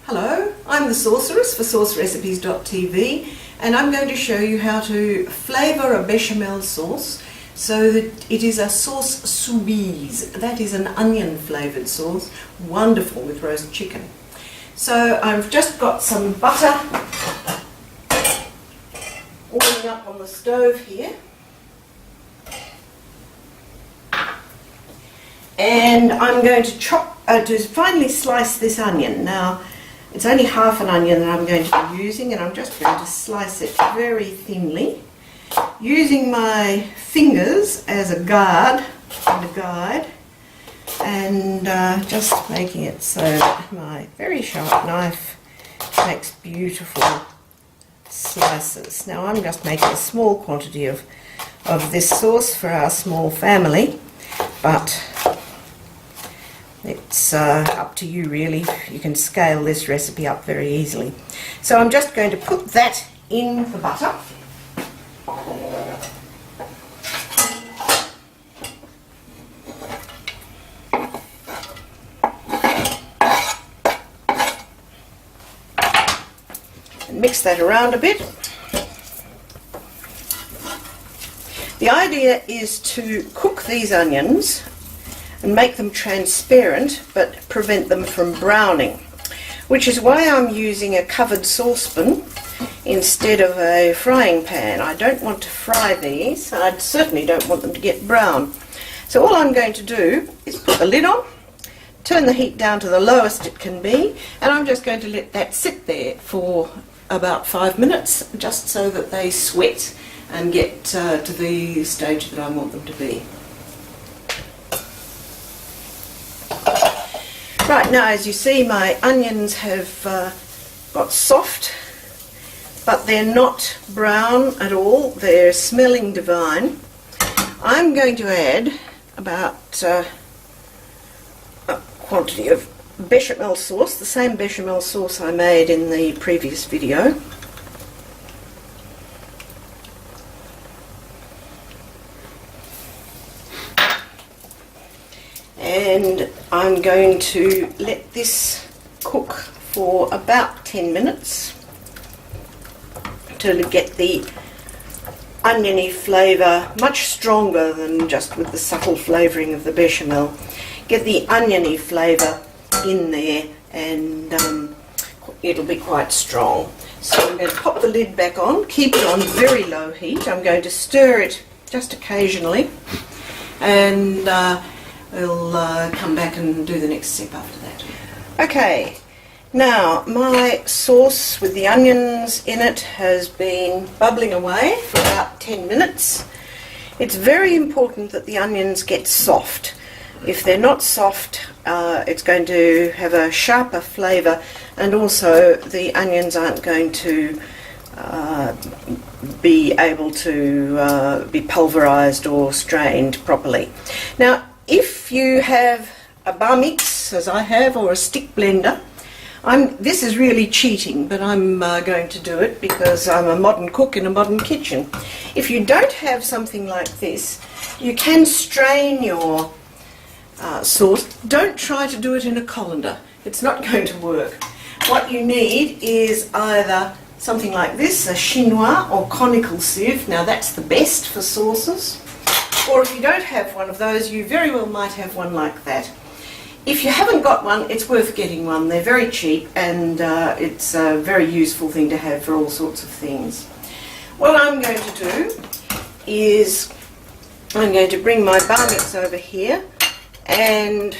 Hello, I'm the Sorceress for saucerecipes.tv, and I'm going to show you how to flavour a bechamel sauce so that it is a sauce Soubise. That is an onion flavoured sauce, wonderful with roast chicken. So I've just got some butter warming up on the stove here. And I'm going to to finely slice this onion. Now, it's only half an onion that I'm going to be using, and I'm just going to slice it very thinly, using my fingers as a guide, and just making it so that my very sharp knife makes beautiful slices. Now, I'm just making a small quantity of this sauce for our small family, but it's up to you really. You can scale this recipe up very easily. So I'm just going to put that in the butter. And mix that around a bit. The idea is to cook these onions and make them transparent but prevent them from browning, which is why I'm using a covered saucepan instead of a frying pan. I don't want to fry these, and I certainly don't want them to get brown. So all I'm going to do is put the lid on, turn the heat down to the lowest it can be, and I'm just going to let that sit there for about 5 minutes, just so that they sweat and get to the stage that I want them to be. Right, now as you see, my onions have got soft, but they're not brown at all. They're smelling divine. I'm going to add about a quantity of bechamel sauce, the same bechamel sauce I made in the previous video. And I'm going to let this cook for about 10 minutes to get the oniony flavour much stronger than just with the subtle flavouring of the bechamel. Get the oniony flavour in there, and it'll be quite strong. So I'm going to pop the lid back on, keep it on very low heat. I'm going to stir it just occasionally, and we'll come back and do the next step after that. Okay, now my sauce with the onions in it has been bubbling away for about 10 minutes. It's very important that the onions get soft. If they're not soft, it's going to have a sharper flavour, and also the onions aren't going to be able to be pulverised or strained properly. Now, if you have a bar mix, as I have, or a stick blender, this is really cheating, but I'm going to do it because I'm a modern cook in a modern kitchen. If you don't have something like this, you can strain your sauce. Don't try to do it in a colander. It's not going to work. What you need is either something like this, a chinois or conical sieve. Now that's the best for sauces. Or if you don't have one of those, you very well might have one like that. If you haven't got one, it's worth getting one. They're very cheap, and it's a very useful thing to have for all sorts of things. What I'm going to do is I'm going to bring my bar mix over here and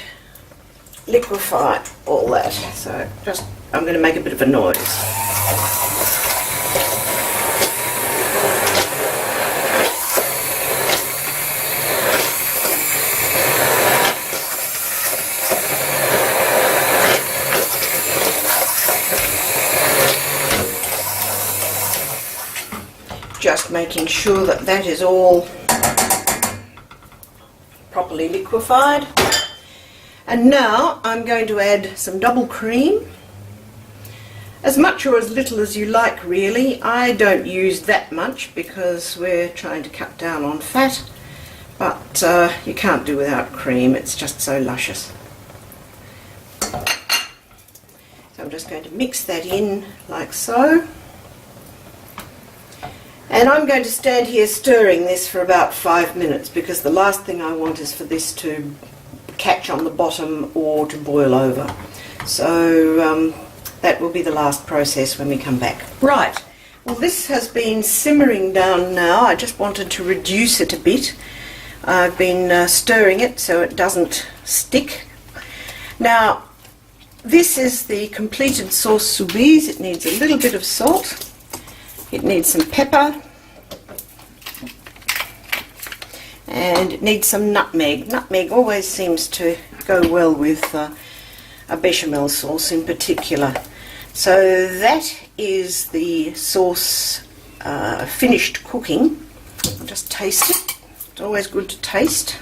liquefy all that. So I'm going to make a bit of a noise. Just making sure that that is all properly liquefied. And now I'm going to add some double cream, as much or as little as you like really. I don't use that much because we're trying to cut down on fat, but you can't do without cream. It's just so luscious. So I'm just going to mix that in like so. And I'm going to stand here stirring this for about 5 minutes, because the last thing I want is for this to catch on the bottom or to boil over. So that will be the last process when we come back. Right, well, this has been simmering down now. I just wanted to reduce it a bit. I've been stirring it so it doesn't stick. Now, this is the completed sauce Soubise. It needs a little bit of salt. It needs some pepper, and it needs some nutmeg. Nutmeg always seems to go well with a bechamel sauce in particular. So that is the sauce finished cooking. I'll just taste it. It's always good to taste.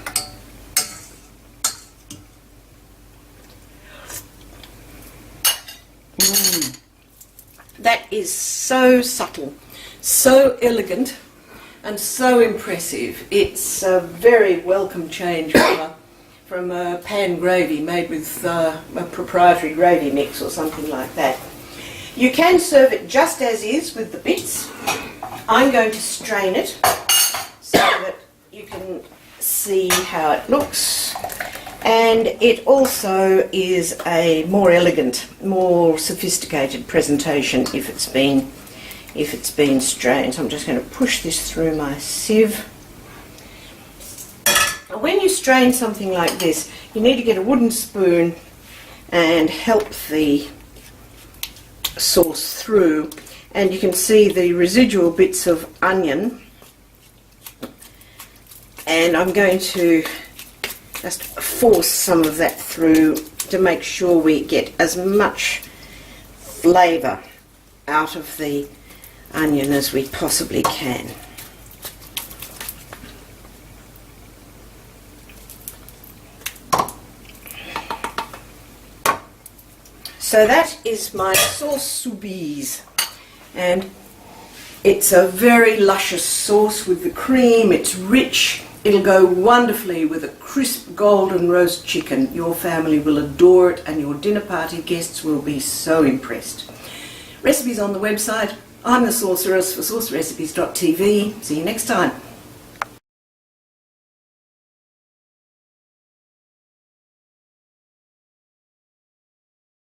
That is so subtle, so elegant, and so impressive. It's a very welcome change from a pan gravy made with a proprietary gravy mix or something like that. You can serve it just as is with the bits. I'm going to strain it so that you can see how it looks. And it also is a more elegant, more sophisticated presentation if it's been strained. So I'm just going to push this through my sieve. When you strain something like this, you need to get a wooden spoon and help the sauce through. And you can see the residual bits of onion. And I'm going to just force some of that through to make sure we get as much flavour out of the onion as we possibly can. So that is my sauce Soubise, and it's a very luscious sauce with the cream. It's rich. It'll go wonderfully with a crisp golden roast chicken. Your family will adore it, and your dinner party guests will be so impressed. Recipes on the website. I'm the Sorceress for saucerecipes.tv. See you next time.